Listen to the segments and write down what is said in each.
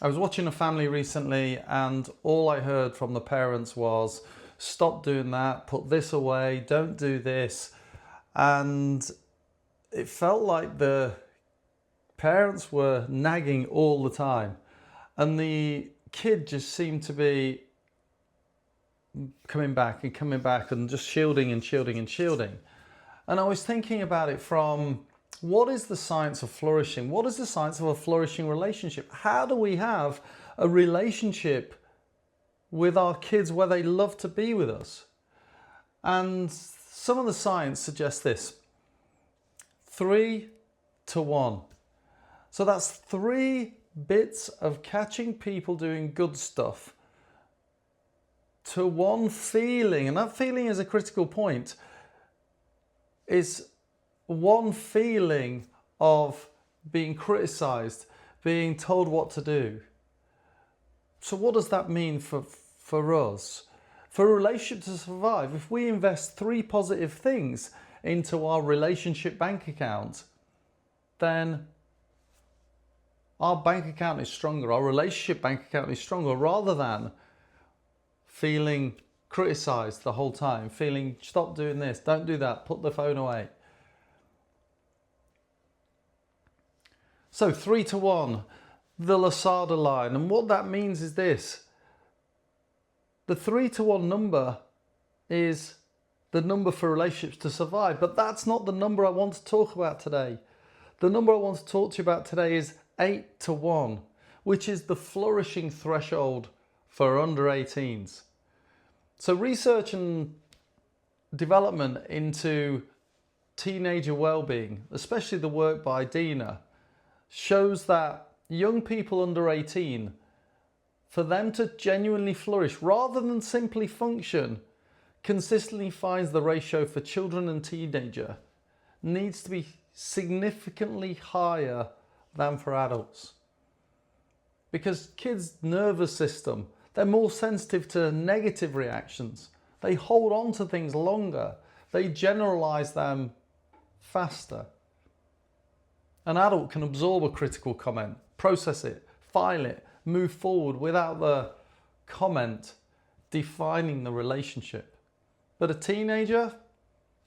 I was watching a family recently and all I heard from the parents was, stop doing that, put this away, don't do this. And it felt like the parents were nagging all the time. And the kid just seemed to be coming back and just shielding and shielding and shielding. And I was thinking about it from, what is the science of flourishing? What is the science of a flourishing relationship? How do we have a relationship with our kids where they love to be with us? And some of the science suggests this: 3 to 1. So that's 3 bits of catching people doing good stuff to 1 feeling, and that feeling is a critical point, is 1 feeling of being criticized, being told what to do. So what does that mean for us? For a relationship to survive, if we invest 3 positive things into our relationship bank account, then our bank account is stronger, our relationship bank account is stronger, rather than feeling criticized the whole time, feeling stop doing this, don't do that, put the phone away. So 3 to 1, the Lasada line. And what that means is this: the 3 to 1 number is the number for relationships to survive, but that's not the number I want to talk about today. The number I want to talk to you about today is 8 to 1, which is the flourishing threshold for under 18s. So research and development into teenager well-being, especially the work by Dina, shows that young people under 18, for them to genuinely flourish rather than simply function, consistently finds the ratio for children and teenager needs to be significantly higher than for adults. Because kids' nervous system, they're more sensitive to negative reactions. They hold on to things longer. They generalize them faster. An adult can absorb a critical comment, process it, file it, move forward without the comment defining the relationship. But a teenager,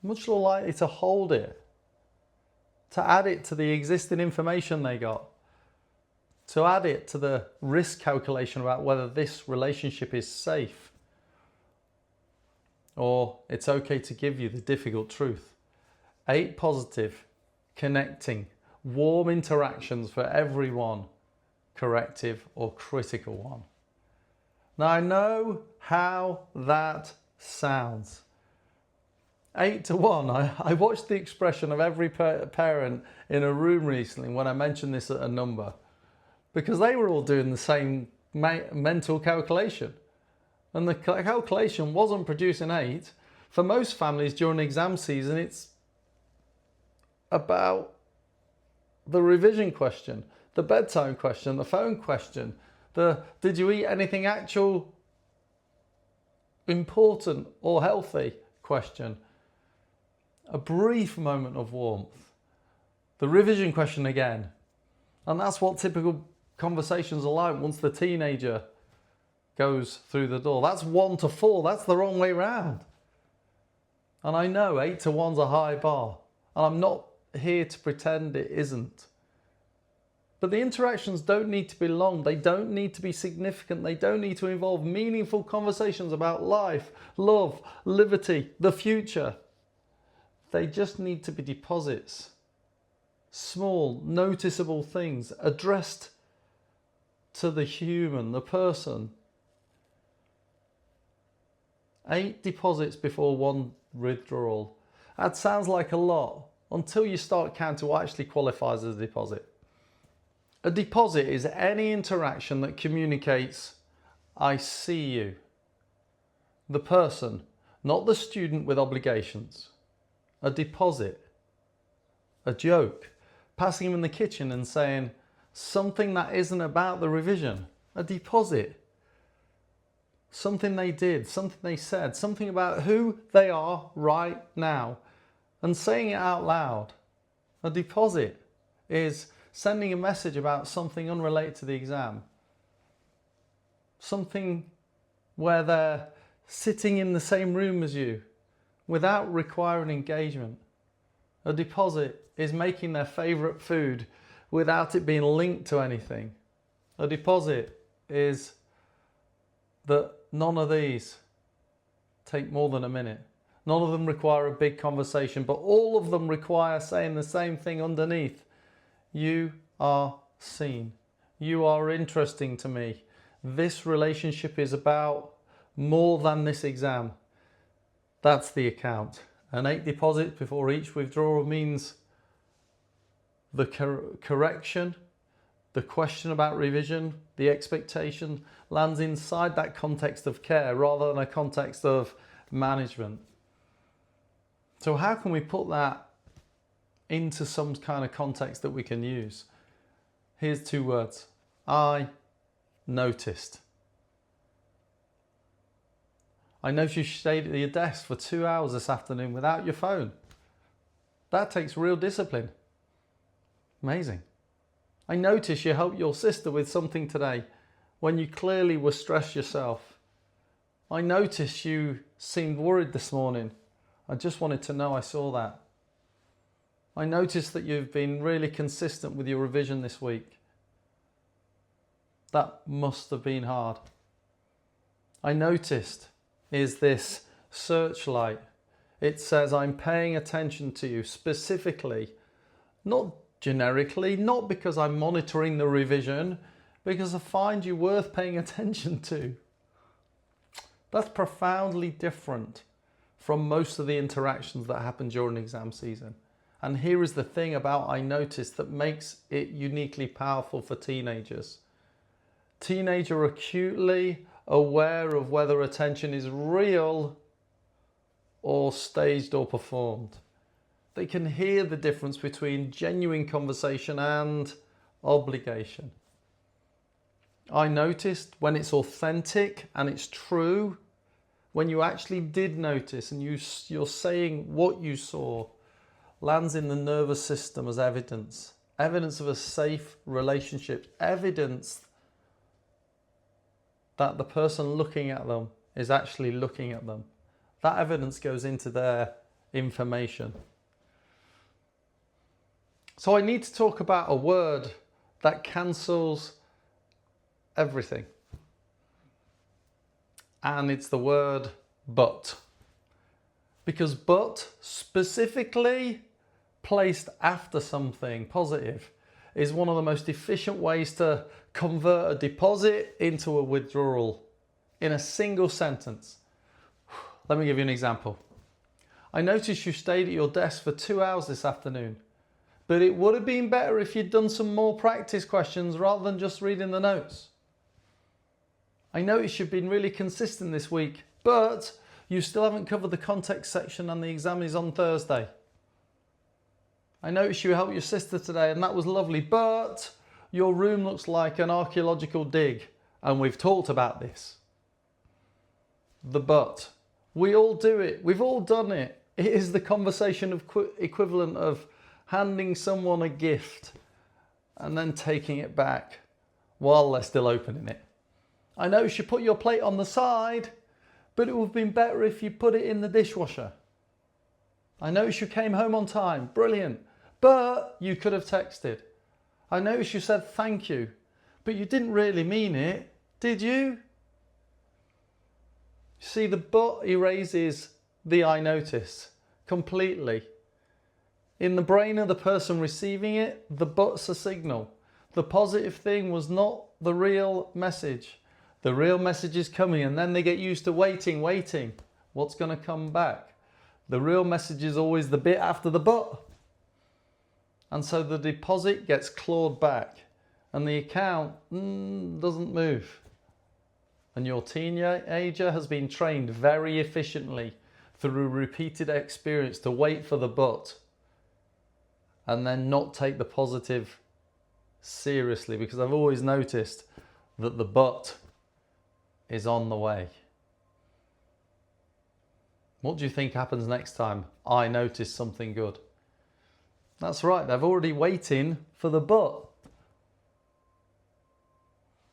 much more likely to hold it, to add it to the existing information they got, to add it to the risk calculation about whether this relationship is safe or it's okay to give you the difficult truth. 8 positive, connecting, warm interactions for every 1 corrective or critical one. Now I know how that sounds. 8 to 1. I watched the expression of every parent in a room recently when I mentioned this at a number, because they were all doing the same mental calculation. And the calculation wasn't producing 8. For most families during exam season, it's about the revision question, the bedtime question, the phone question, the did you eat anything actual, important or healthy question. A brief moment of warmth. The revision question again. And that's what typical conversations are like once the teenager goes through the door. That's 1 to 4. That's the wrong way round. And I know 8 to 1's a high bar. And I'm not here to pretend it isn't. But the interactions don't need to be long. They don't need to be significant. They don't need to involve meaningful conversations about life, love, liberty, the future. They just need to be deposits. Small, noticeable things addressed to the human, the person. 8 deposits before 1 withdrawal. That sounds like a lot until you start counting what actually qualifies as a deposit. A deposit is any interaction that communicates, I see you. The person, not the student with obligations. A deposit. A joke. Passing him in the kitchen and saying something that isn't about the revision. A deposit. Something they did, something they said, something about who they are right now, and saying it out loud. A deposit is sending a message about something unrelated to the exam. something where they're sitting in the same room as you without requiring engagement. A deposit is making their favourite food without it being linked to anything. A deposit is that none of these take more than a minute. None of them require a big conversation, but all of them require saying the same thing underneath. You are seen. You are interesting to me. This relationship is about more than this exam. That's the account. And 8 deposits before each withdrawal means the correction, the question about revision, the expectation lands inside that context of care rather than a context of management. So how can we put that into some kind of context that we can use? Here's 2 words. I noticed. I noticed you stayed at your desk for 2 hours this afternoon without your phone. That takes real discipline. Amazing. I noticed you helped your sister with something today when you clearly were stressed yourself. I noticed you seemed worried this morning. I just wanted to know I saw that. I noticed that you've been really consistent with your revision this week. That must have been hard. I noticed is this searchlight. It says I'm paying attention to you specifically, not generically, not because I'm monitoring the revision, because I find you worth paying attention to. That's profoundly different from most of the interactions that happen during exam season. And here is the thing about I noticed that makes it uniquely powerful for teenagers. Teenagers are acutely aware of whether attention is real or staged or performed. They can hear the difference between genuine conversation and obligation. I noticed when it's authentic and it's true, when you actually did notice and you're saying what you saw, lands in the nervous system as evidence. Evidence of a safe relationship. Evidence that the person looking at them is actually looking at them. That evidence goes into their information. So I need to talk about a word that cancels everything. And it's the word but. Because but, specifically placed after something positive, is one of the most efficient ways to convert a deposit into a withdrawal in a single sentence. Let me give you an example. I noticed you stayed at your desk for 2 hours this afternoon, but it would have been better if you'd done some more practice questions rather than just reading the notes. I noticed you've been really consistent this week, but you still haven't covered the context section and the exam is on Thursday. I noticed you helped your sister today and that was lovely, but your room looks like an archaeological dig and we've talked about this. The but. We all do it. We've all done it. It is the conversation equivalent of handing someone a gift and then taking it back while they're still opening it. I noticed you put your plate on the side, but it would have been better if you put it in the dishwasher. I noticed you came home on time. Brilliant. But you could have texted. I noticed you said thank you, but you didn't really mean it, did you? See, the but erases the I notice completely. In the brain of the person receiving it, the but's a signal. The positive thing was not the real message. The real message is coming and then they get used to waiting. What's going to come back? The real message is always the bit after the but. And so the deposit gets clawed back and the account doesn't move. And your teenager has been trained very efficiently through repeated experience to wait for the but and then not take the positive seriously, because I've always noticed that the but is on the way. What do you think happens next time I notice something good? That's right, they're already waiting for the but.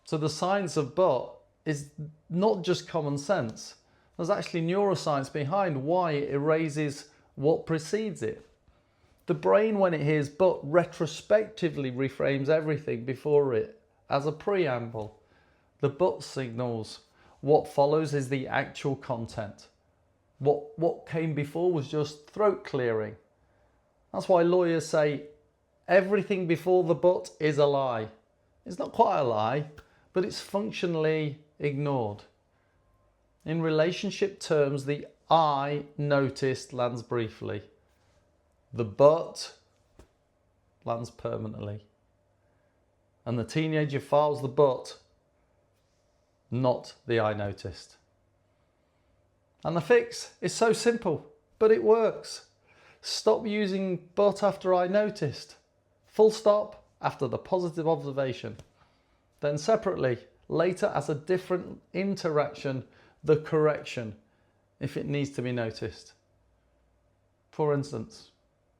So the science of but is not just common sense. There's actually neuroscience behind why it erases what precedes it. The brain, when it hears but, retrospectively reframes everything before it as a preamble. The but signals what follows is the actual content. What came before was just throat clearing. That's why lawyers say everything before the but is a lie. It's not quite a lie, but it's functionally ignored. In relationship terms, the I noticed lands briefly. The but lands permanently. And the teenager files the but, not the I noticed. And the fix is so simple, but it works. Stop using but after I noticed. Full stop after the positive observation. Then separately, later as a different interaction, the correction, if it needs to be noticed. For instance,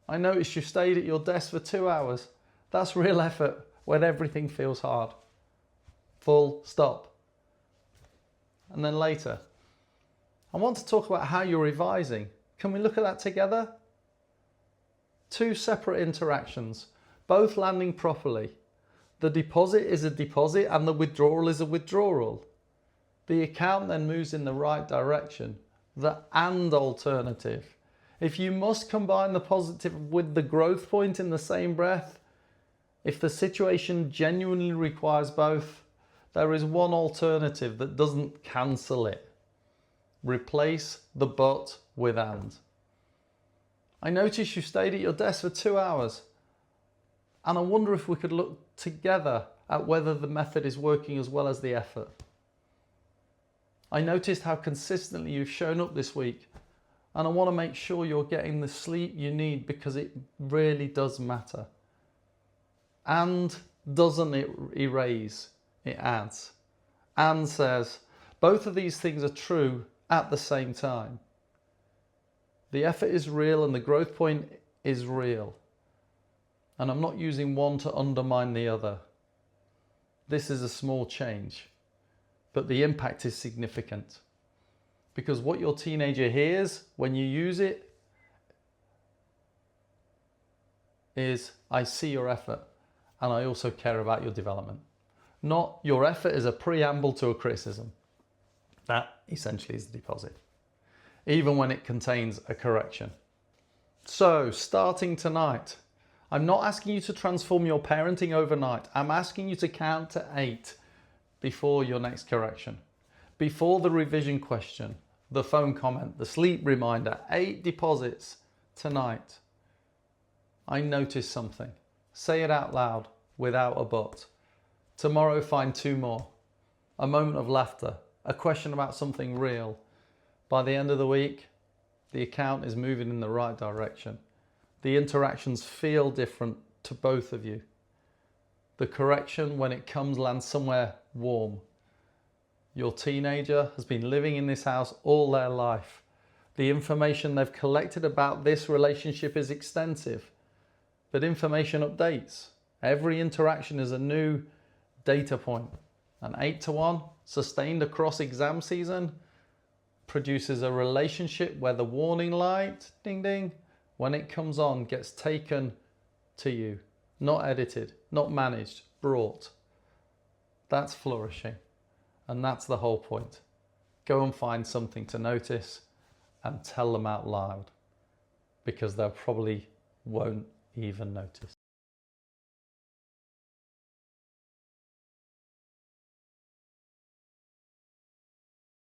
I noticed you stayed at your desk for 2 hours. That's real effort when everything feels hard. Full stop. And then later, I want to talk about how you're revising. Can we look at that together? 2 separate interactions, both landing properly. The deposit is a deposit and the withdrawal is a withdrawal. The account then moves in the right direction. The and alternative. If you must combine the positive with the growth point in the same breath, if the situation genuinely requires both, there is one alternative that doesn't cancel it. Replace the but with and. I noticed you stayed at your desk for 2 hours, and I wonder if we could look together at whether the method is working as well as the effort. I noticed how consistently you've shown up this week, and I want to make sure you're getting the sleep you need because it really does matter. And doesn't it erase, it adds. And says, both of these things are true at the same time. The effort is real and the growth point is real. And I'm not using one to undermine the other. This is a small change, but the impact is significant. Because what your teenager hears when you use it is, I see your effort and I also care about your development. Not your effort is a preamble to a criticism. That essentially is the deposit, even when it contains a correction. So, starting tonight, I'm not asking you to transform your parenting overnight. I'm asking you to count to 8 before your next correction, before the revision question, the phone comment, the sleep reminder. 8 deposits tonight. I noticed something. Say it out loud without a but. Tomorrow, find 2 more. A moment of laughter, a question about something real. By the end of the week, the account is moving in the right direction. The interactions feel different to both of you. The correction, when it comes, lands somewhere warm. Your teenager has been living in this house all their life. The information they've collected about this relationship is extensive, but information updates. Every interaction is a new data point. An 8-to-1, sustained across exam season, produces a relationship where the warning light, ding ding, when it comes on, gets taken to you. Not edited, not managed, brought. That's flourishing. And that's the whole point. Go and find something to notice and tell them out loud, because they probably won't even notice.